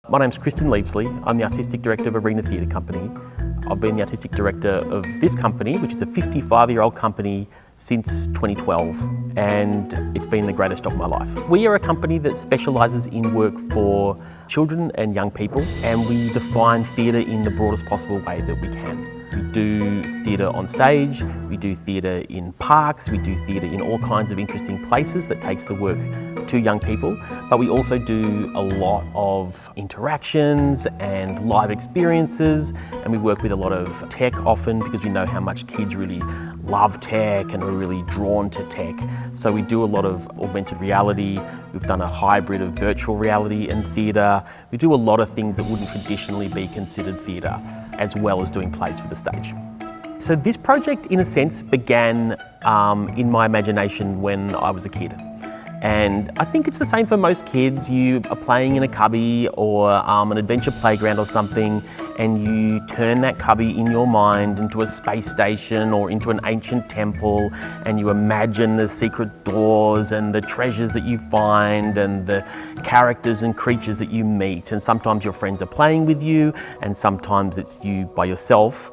My name's Kristen Leavesley. I'm the Artistic Director of ArenaTheatre company. I've been the Artistic Director of this company, which is a 55-year-old company, since 2012, and it's been the greatest job of my life. We are a company that specialises in work for children and young people, and we define theatre in the broadest possible way that we can. We do theatre on stage, we do theatre in parks, we do theatre in all kinds of interesting places that takes the work to young people, but we also do a lot of interactions and live experiences, and we work with a lot of tech often because we know how much kids really love tech and are really drawn to tech. So we do a lot of augmented reality, we've done a hybrid of virtual reality and theatre. We do a lot of things that wouldn't traditionally be considered theatre, as well as doing plays for the stage. So this project, in a sense, began in my imagination when I was a kid. And I think it's the same for most kids. You are playing in a cubby or an adventure playground or something, and you turn that cubby in your mind into a space station or into an ancient temple, and you imagine the secret doors and the treasures that you find and the characters and creatures that you meet. And sometimes your friends are playing with you, and sometimes it's you by yourself.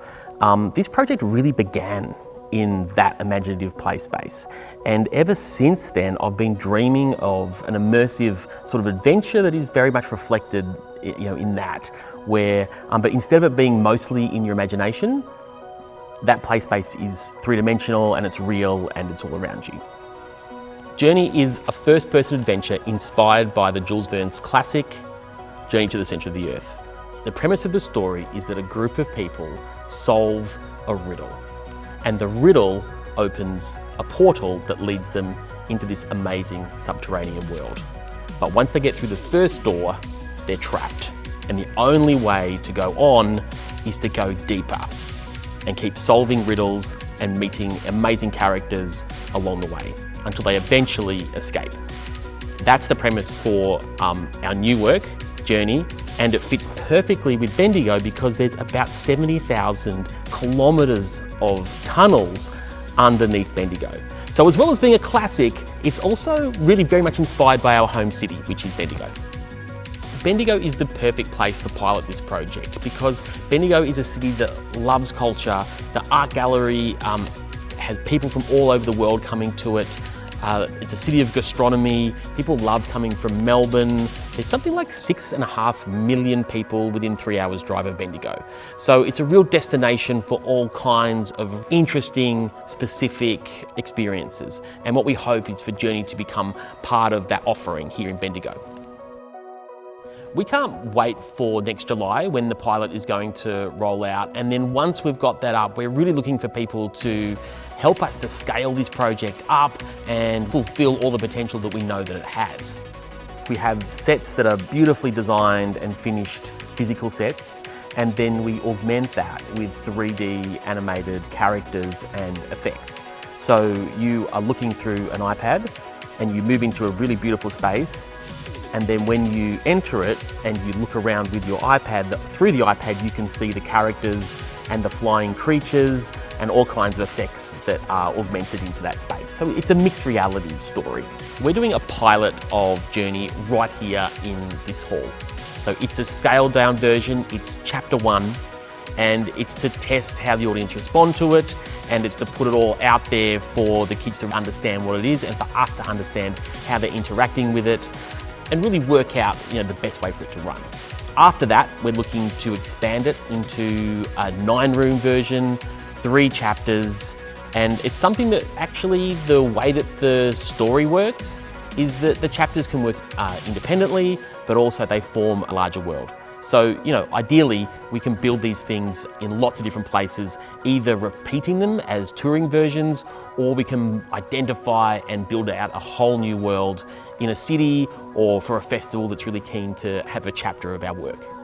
This project really began in that imaginative play space. And ever since then, I've been dreaming of an immersive sort of adventure that is very much reflected, in that, where, but instead of it being mostly in your imagination, that play space is three-dimensional and it's real and it's all around you. Journey is a first-person adventure inspired by the Jules Verne's classic Journey to the Centre of the Earth. The premise of the story is that a group of people solve a riddle, and the riddle opens a portal that leads them into this amazing subterranean world. But once they get through the first door, they're trapped. And the only way to go on is to go deeper and keep solving riddles and meeting amazing characters along the way until they eventually escape. That's the premise for our new work, Journey, and it fits perfectly with Bendigo because there's about 70,000 kilometres of tunnels underneath Bendigo. So as well as being a classic, it's also really very much inspired by our home city, which is Bendigo. Bendigo is the perfect place to pilot this project because Bendigo is a city that loves culture. The art gallery has people from all over the world coming to it. It's a city of gastronomy. People love coming from Melbourne. There's something like 6.5 million people within 3 hours drive of Bendigo. So it's a real destination for all kinds of interesting, specific experiences. And what we hope is for Journey to become part of that offering here in Bendigo. We can't wait for next July when the pilot is going to roll out. And then once we've got that up, we're really looking for people to help us to scale this project up and fulfill all the potential that we know that it has. We have sets that are beautifully designed and finished physical sets, and then we augment that with 3D animated characters and effects. So you are looking through an iPad and you move into a really beautiful space, and then when you enter it and you look around with your iPad, through the iPad you can see the characters and the flying creatures and all kinds of effects that are augmented into that space. So it's a mixed reality story. We're doing a pilot of Journey right here in this hall. So it's a scaled down version, it's chapter 1, and it's to test how the audience respond to it, and it's to put it all out there for the kids to understand what it is and for us to understand how they're interacting with it and really work out the best way for it to run. After that, we're looking to expand it into a 9-room version, 3 chapters, and it's something that actually the way that the story works is that the chapters can work independently, but also they form a larger world. So, ideally, we can build these things in lots of different places, either repeating them as touring versions, or we can identify and build out a whole new world in a city or for a festival that's really keen to have a chapter of our work.